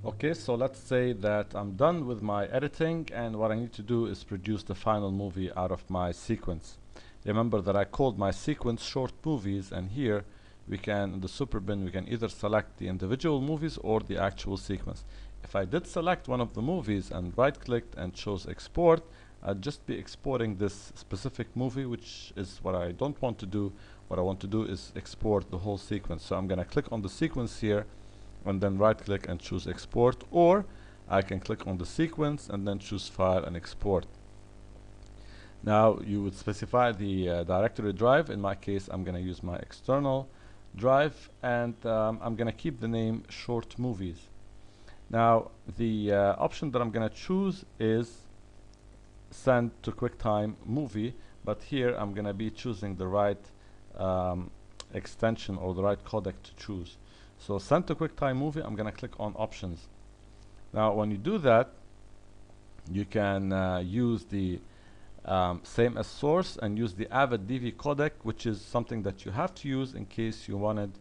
Okay, so let's say that I'm done with my editing and what I need to do is produce the final movie out of my sequence. Remember that I called my sequence short movies, and here we can, in the Superbin, we can either select the individual movies or the actual sequence. If I did select one of the movies and right clicked and chose export, I'd just be exporting this specific movie, which is what I don't want to do. What I want to do is export the whole sequence. So I'm gonna click on the sequence here and then right click and choose export, or I can click on the sequence and then choose file and export. Now you would specify the directory drive. In my case, I'm gonna use my external drive, and I'm gonna keep the name short movies. Now the option that I'm gonna choose is send to QuickTime movie, but here I'm gonna be choosing the right extension or the right codec to choose. So send to QuickTime movie, I'm gonna click on options. Now when you do that, you can use the same as source and use the AVid DV codec, which is something that you have to use in case you wanted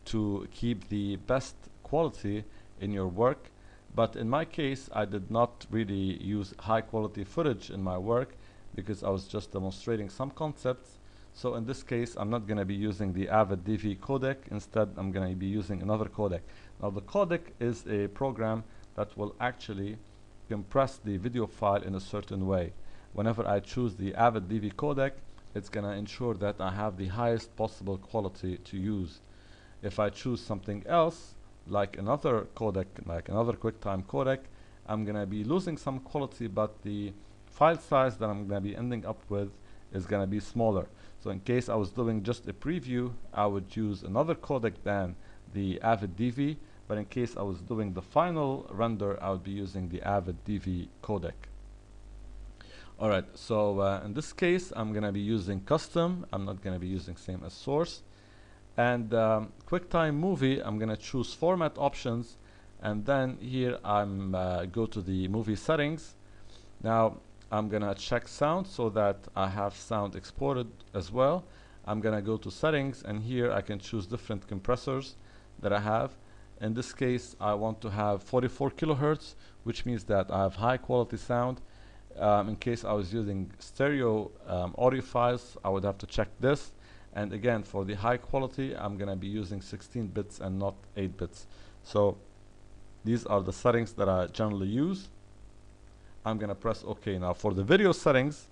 to keep the best quality in your work. But in my case, I did not really use high quality footage in my work because I was just demonstrating some concepts. So in this case, I'm not going to be using the AVid DV codec. Instead, I'm going to be using another codec. Now the codec is a program that will actually compress the video file in a certain way. Whenever I choose the AVid DV codec, it's going to ensure that I have the highest possible quality to use. If I choose something else, like another codec, like another QuickTime codec, I'm going to be losing some quality, but the file size that I'm going to be ending up with is going to be smaller. So in case I was doing just a preview, I would use another codec than the AVid DV, but in case I was doing the final render, I would be using the AVid DV codec. Alright, so in this case, I'm going to be using custom. I'm not going to be using same as source. And QuickTime movie, I'm going to choose format options, and then here I'm go to the movie settings. Now I'm gonna check sound so that I have sound exported as well. I'm gonna go to settings, and here I can choose different compressors that I have. In this case, I want to have 44 kilohertz, which means that I have high quality sound. In case I was using stereo audio files, I would have to check this. And again, for the high quality, I'm gonna be using 16 bits and not 8 bits. So these are the settings that I generally use. I'm gonna press OK. Now for the video settings,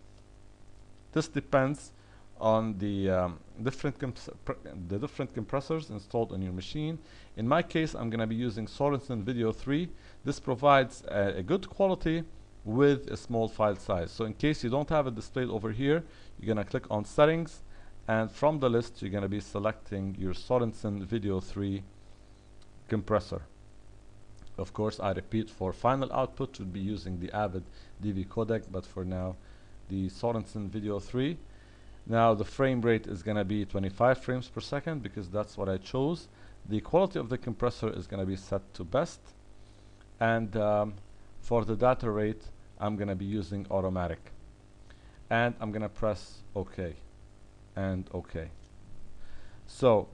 this depends on the different compressors installed on your machine. In my case, I'm gonna be using Sorensen Video 3. This provides a good quality with a small file size. So in case you don't have it displayed over here, you're gonna click on settings, and from the list you're gonna be selecting your Sorensen Video 3 compressor. Of course, I repeat, for final output would be using the AVid DV codec, but for now the Sorensen Video 3. Now the frame rate is gonna be 25 frames per second because that's what I chose. The quality of the compressor is gonna be set to best, and for the data rate I'm gonna be using automatic, and I'm gonna press OK and OK. So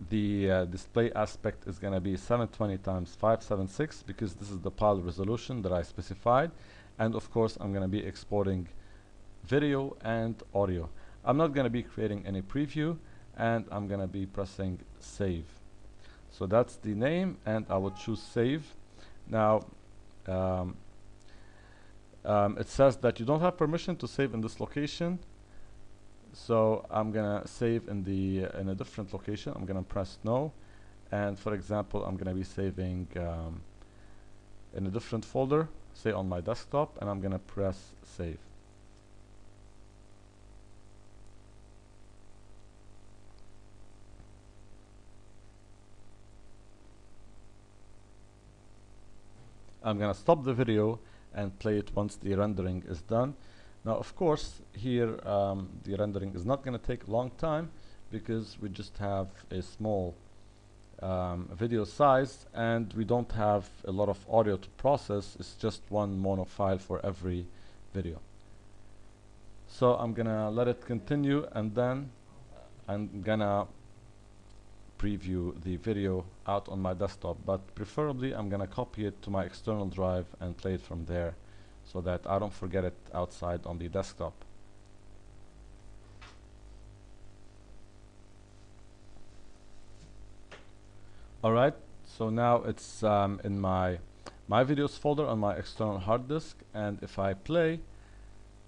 the display aspect is going to be 720 times 576 because this is the PAL resolution that I specified, and of course I'm going to be exporting video and audio. I'm not going to be creating any preview, and I'm going to be pressing save. So that's the name, and I will choose save. Now it says that you don't have permission to save in this location. So I'm gonna save in a different location. I'm gonna press no, and for example, I'm gonna be saving in a different folder, say on my desktop, and I'm gonna press save. I'm gonna stop the video and play it once the rendering is done. Now of course here the rendering is not going to take a long time because we just have a small video size, and we don't have a lot of audio to process. It's just one mono file for every video. So I'm gonna let it continue, and then I'm gonna preview the video out on my desktop, but preferably I'm gonna copy it to my external drive and play it from there so that I don't forget it outside on the desktop. Alright, so now it's in my videos folder on my external hard disk, and if I play,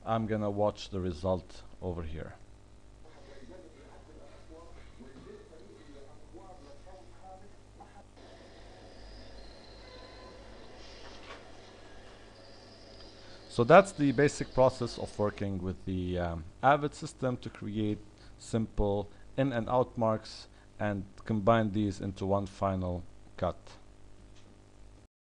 I'm gonna watch the result over here. So that's the basic process of working with the AVid system to create simple in and out marks and combine these into one final cut.